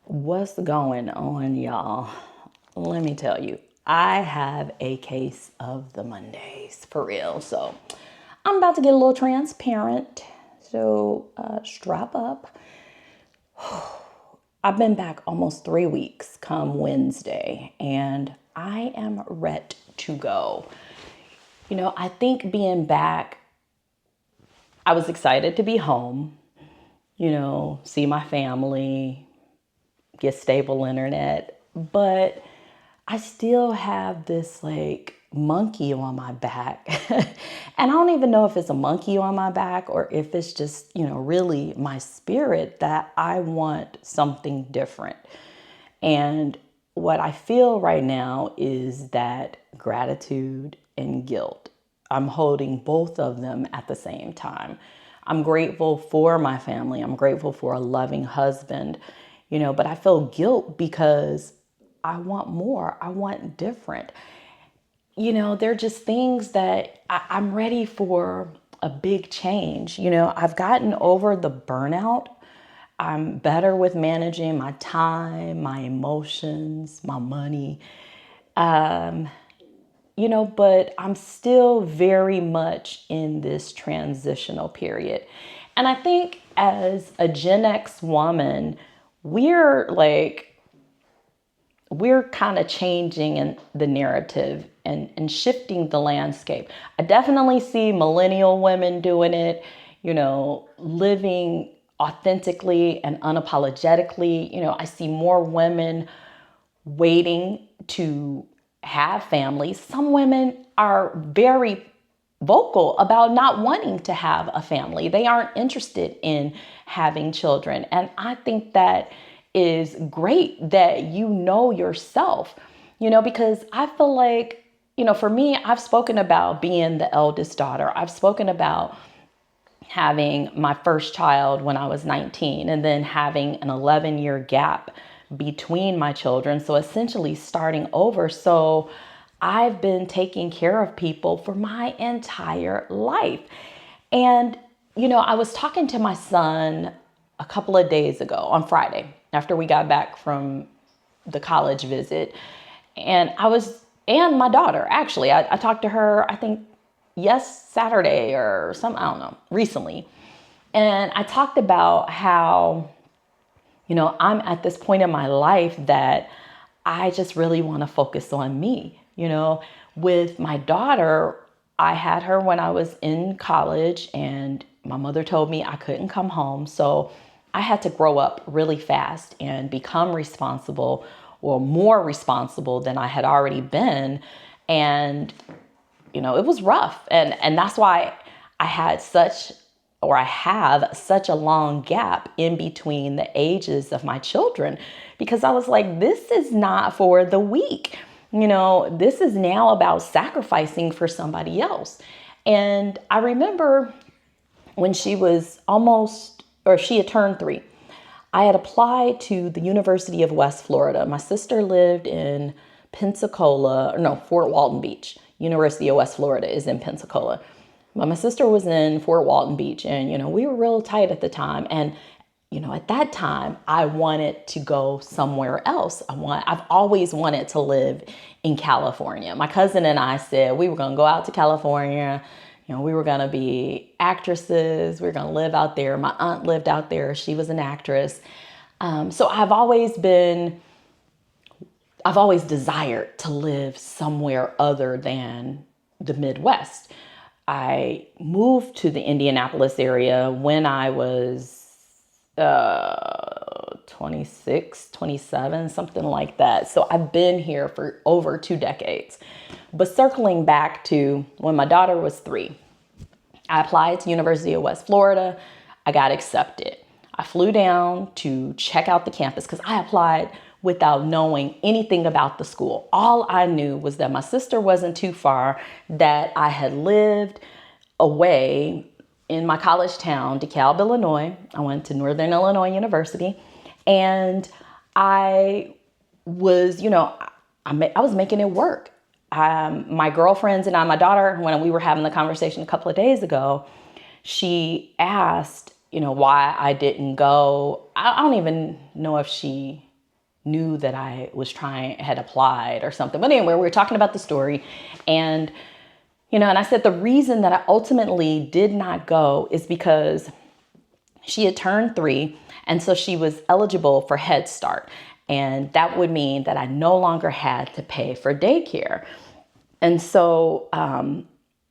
What's going on, y'all? Let me tell you, I have a case of the Mondays for real. So I'm about to get a little transparent. So strap up. I've been back almost 3 weeks come Wednesday, and I am ready to go. I think being back, I was excited to be home, see my family, get stable internet, but I still have this like monkey on my back. And I don't even know if it's a monkey on my back or if it's just, really my spirit that I want something different. And what I feel right now is that gratitude and guilt. I'm holding both of them at the same time. I'm grateful for my family. I'm grateful for a loving husband, but I feel guilt because I want more. I want different. They're just things that I'm ready for a big change. I've gotten over the burnout. I'm better with managing my time, my emotions, my money. But I'm still very much in this transitional period. And I think as a Gen X woman, we're kind of changing in the narrative and shifting the landscape. I definitely see millennial women doing it, living authentically and unapologetically. I see more women waiting to have families. Some women are very vocal about not wanting to have a family. They aren't interested in having children. And I think that is great that you know yourself, because I feel like, for me, I've spoken about being the eldest daughter. I've spoken about having my first child when I was 19 and then having an 11-year gap between my children. So essentially starting over. So I've been taking care of people for my entire life. And, I was talking to my son a couple of days ago on Friday after we got back from the college visit. And and my daughter, actually, I talked to her, I think, Saturday or I don't know, recently. And I talked about how, I'm at this point in my life that I just really want to focus on me. With my daughter, I had her when I was in college and my mother told me I couldn't come home. So I had to grow up really fast and become responsible or more responsible than I had already been. And, it was rough. And that's why I have such a long gap in between the ages of my children, because I was like, this is not for the weak. This is now about sacrificing for somebody else. And I remember when she had turned 3, I had applied to the University of West Florida. My sister lived in Fort Walton Beach. University of West Florida is in Pensacola. But my sister was in Fort Walton Beach, and, we were real tight at the time. And, at that time, I wanted to go somewhere else. I've always wanted to live in California. My cousin and I said we were going to go out to California. We were going to be actresses. We were going to live out there. My aunt lived out there. She was an actress. So I've always desired to live somewhere other than the Midwest. I moved to the Indianapolis area when I was 26, 27, something like that. So I've been here for over 2 decades. But circling back to when my daughter was 3, I applied to University of West Florida. I got accepted. I flew down to check out the campus because I applied without knowing anything about the school. All I knew was that my sister wasn't too far, that I had lived away in my college town, DeKalb, Illinois. I went to Northern Illinois University, and I was, I was making it work. My girlfriends and I, my daughter, when we were having the conversation a couple of days ago, she asked, why I didn't go. I don't even know if she knew that I had applied or something. But anyway, we were talking about the story, and and I said the reason that I ultimately did not go is because she had turned 3, and so she was eligible for Head Start. And that would mean that I no longer had to pay for daycare. And so,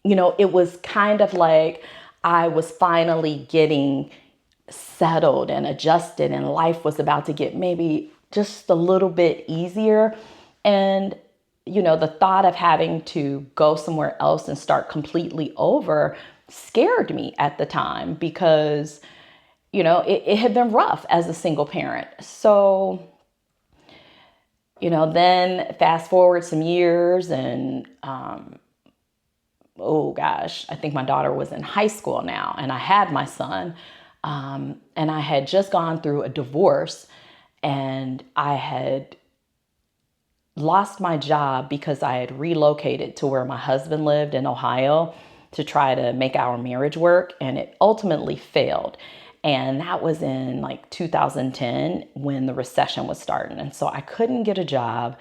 it was kind of like I was finally getting settled and adjusted, and life was about to get maybe just a little bit easier. And the thought of having to go somewhere else and start completely over scared me at the time because, it had been rough as a single parent. So, then fast forward some years and, oh gosh, I think my daughter was in high school now and I had my son. And I had just gone through a divorce and I had lost my job because I had relocated to where my husband lived in Ohio to try to make our marriage work, and it ultimately failed. And that was in like 2010 when the recession was starting. And so I couldn't get a job.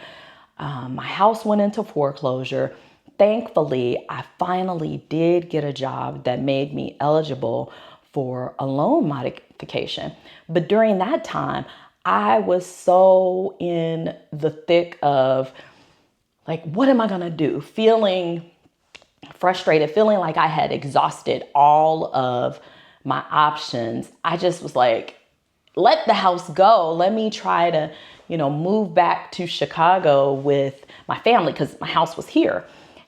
My house went into foreclosure. Thankfully, I finally did get a job that made me eligible for a loan modification. But during that time, I was so in the thick of like, what am I going to do? Feeling frustrated, feeling like I had exhausted all of my options. I just was like, let the house go. Let me try to, move back to Chicago with my family because my house was here.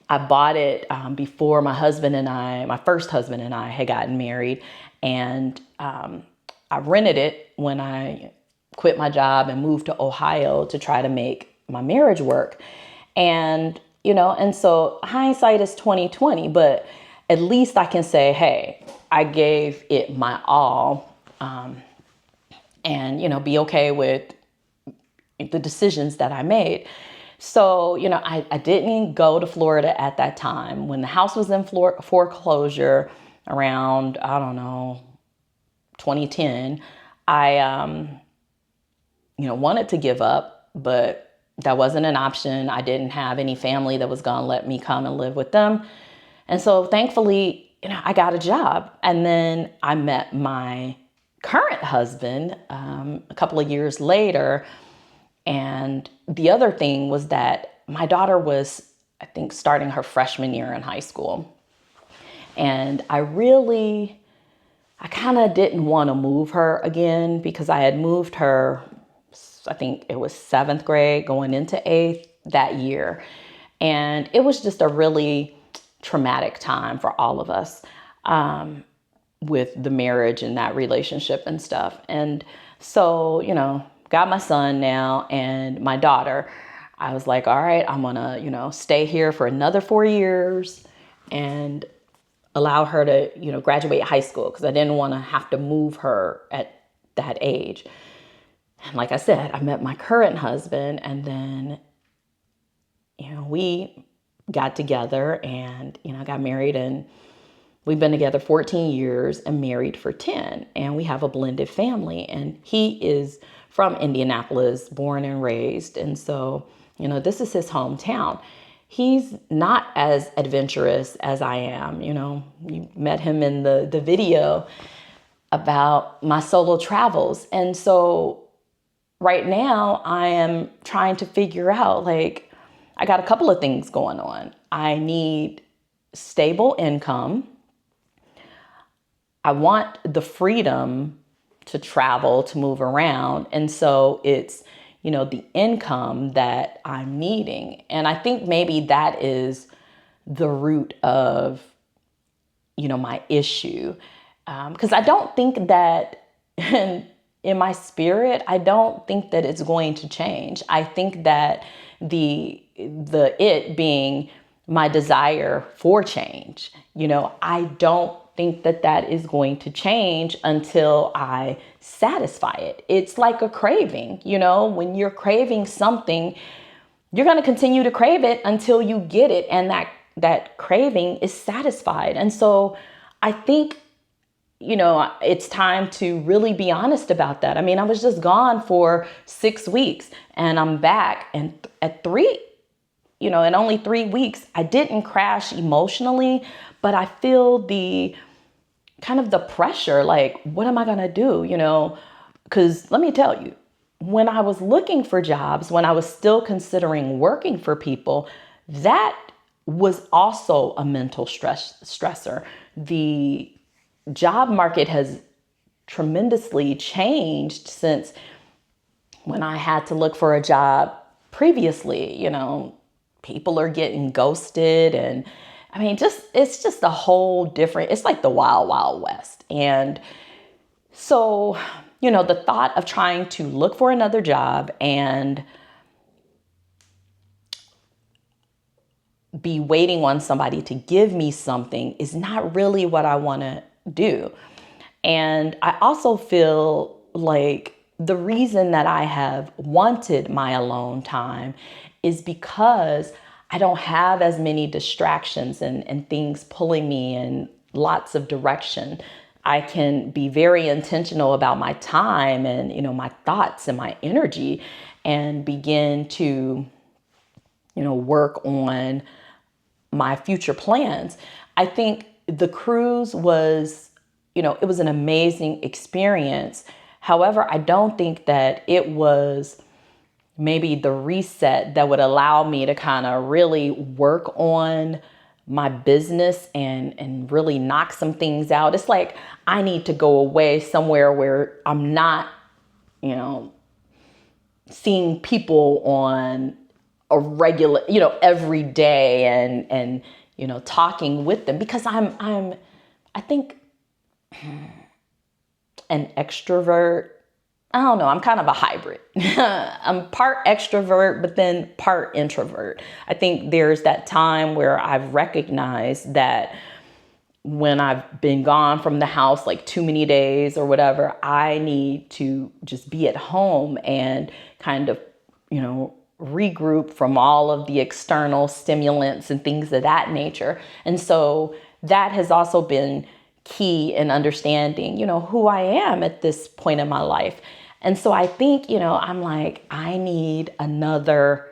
I bought it before my first husband and I had gotten married. And I rented it when I quit my job and moved to Ohio to try to make my marriage work. And, and so hindsight is 2020, but at least I can say, hey, I gave it my all, and, be okay with the decisions that I made. So, I didn't go to Florida at that time. When the house was in foreclosure around, 2010, I, wanted to give up, but that wasn't an option. I didn't have any family that was going to let me come and live with them. And so thankfully, I got a job. And then I met my current husband a couple of years later. And the other thing was that my daughter was, I think, starting her freshman year in high school. And I kind of didn't want to move her again because I had moved her, I think it was 7th grade going into 8th that year. And it was just a really traumatic time for all of us with the marriage and that relationship and stuff. And so, got my son now and my daughter. I was like, all right, I'm going to, stay here for another 4 years and allow her to, graduate high school because I didn't want to have to move her at that age. And like I said, I met my current husband and then, we got together and, got married, and we've been together 14 years and married for 10. And we have a blended family, and he is from Indianapolis, born and raised. And so, this is his hometown. He's not as adventurous as I am. You met him in the video about my solo travels. And so right now I am trying to figure out, like, I got a couple of things going on. I need stable income. I want the freedom to travel, to move around. And so it's, the income that I'm needing. And I think maybe that is the root of, my issue. Because I don't think that in my spirit, I don't think that it's going to change. I think that it being my desire for change, I don't think that is going to change until I satisfy it. It's like a craving, when you're craving something, you're going to continue to crave it until you get it. And that craving is satisfied. And so I think, it's time to really be honest about that. I mean, I was just gone for 6 weeks and I'm back, and at in only 3 weeks, I didn't crash emotionally, but I feel the kind of the pressure, like, what am I going to do? Because let me tell you, when I was looking for jobs, when I was still considering working for people, that was also a mental stressor. The job market has tremendously changed since when I had to look for a job previously. People are getting ghosted, and I mean, it's just a whole different, it's like the wild, wild west. And so, the thought of trying to look for another job and be waiting on somebody to give me something is not really what I want to do. And I also feel like the reason that I have wanted my alone time is because I don't have as many distractions and things pulling me in lots of direction. I can be very intentional about my time and, my thoughts and my energy, and begin to, work on my future plans. I think the cruise was, it was an amazing experience. However, I don't think that it was maybe the reset that would allow me to kind of really work on my business and really knock some things out. It's like I need to go away somewhere where I'm not, seeing people on a regular, every day, and talking with them, because I think an extrovert. I don't know. I'm kind of a hybrid. I'm part extrovert, but then part introvert. I think there's that time where I've recognized that when I've been gone from the house like too many days or whatever, I need to just be at home and kind of, regroup from all of the external stimulants and things of that nature. And so that has also been key in understanding, who I am at this point in my life. And so I think, I'm like, I need another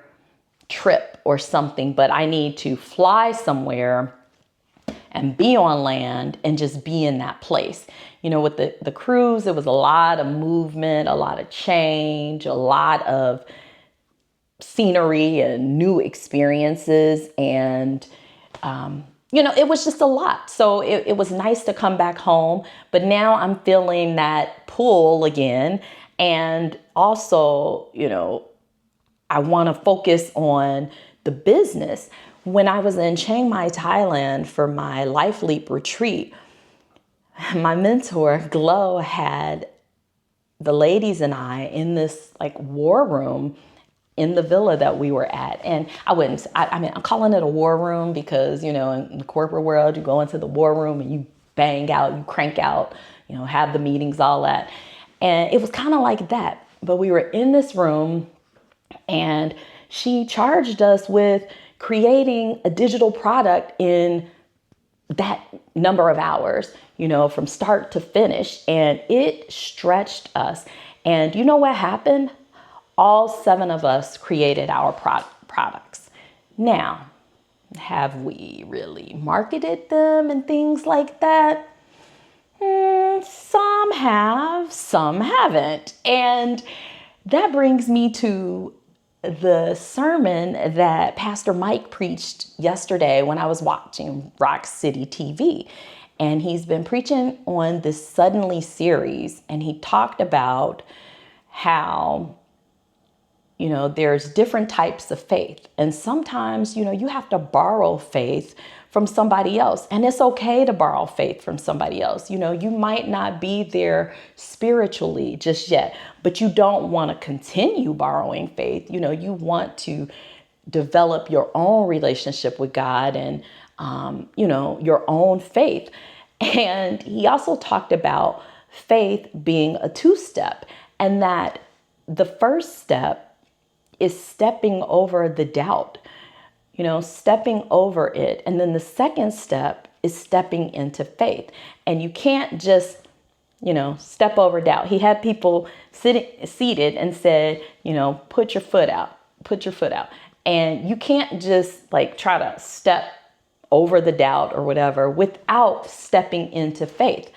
trip or something, but I need to fly somewhere and be on land and just be in that place. With the cruise, it was a lot of movement, a lot of change, a lot of scenery and new experiences. And, it was just a lot. So it was nice to come back home, but now I'm feeling that pull again. And also, I want to focus on the business. When I was in Chiang Mai, Thailand for my Life Leap retreat, my mentor, Glow, had the ladies and I in this like war room in the villa that we were at. And I'm calling it a war room because, in the corporate world, you go into the war room and you bang out, you crank out, have the meetings, all that. And it was kind of like that. But we were in this room, and she charged us with creating a digital product in that number of hours, from start to finish. And it stretched us. And you know what happened? All 7 of us created our products. Now, have we really marketed them and things like that? Some have, some haven't. And that brings me to the sermon that Pastor Mike preached yesterday when I was watching Rock City TV. And he's been preaching on this Suddenly series. And he talked about how, there's different types of faith. And sometimes, you have to borrow faith from somebody else. And it's okay to borrow faith from somebody else. You might not be there spiritually just yet, but you don't want to continue borrowing faith. You want to develop your own relationship with God and, your own faith. And he also talked about faith being a 2-step, and that the first step is stepping over the doubt, stepping over it. And then the second step is stepping into faith. And you can't just, step over doubt. He had people seated and said, put your foot out, put your foot out. And you can't just like try to step over the doubt or whatever without stepping into faith.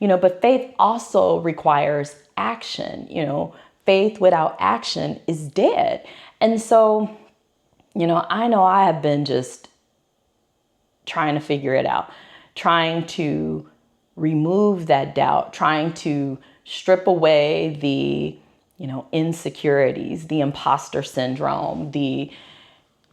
But faith also requires action. Faith without action is dead. And so, I know I have been just trying to figure it out, trying to remove that doubt, trying to strip away the, insecurities, the imposter syndrome, the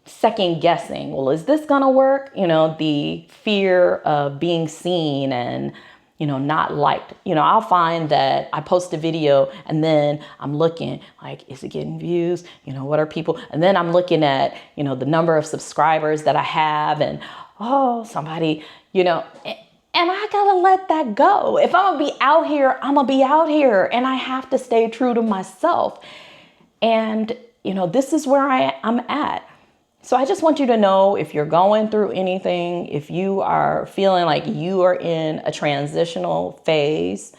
second guessing. Well, is this going to work? The fear of being seen and, not liked. I'll find that I post a video and then I'm looking like, is it getting views? What are people? And then I'm looking at, the number of subscribers that I have and, oh, somebody, and I gotta let that go. If I'm gonna be out here, I'm gonna be out here, and I have to stay true to myself. And, this is where I'm at. So I just want you to know, if you're going through anything, if you are feeling like you are in a transitional phase,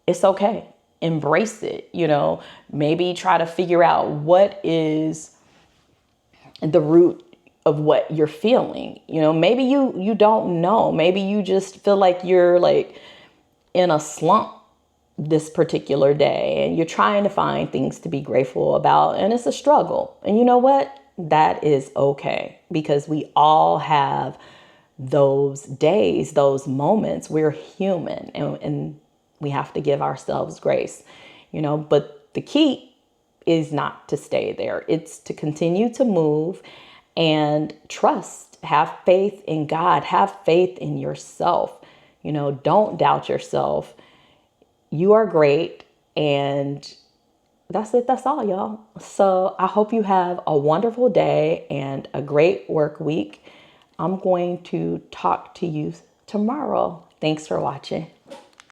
it's okay. Embrace it. Maybe try to figure out what is the root of what you're feeling. Maybe you don't know. Maybe you just feel like you're like in a slump this particular day and you're trying to find things to be grateful about, and it's a struggle. And you know what? That is okay, because we all have those days, those moments. We're human, and we have to give ourselves grace, but the key is not to stay there. It's to continue to move and trust, have faith in God, have faith in yourself. Don't doubt yourself. You are great. And that's it. That's all, y'all. So I hope you have a wonderful day and a great work week. I'm going to talk to you tomorrow. Thanks for watching.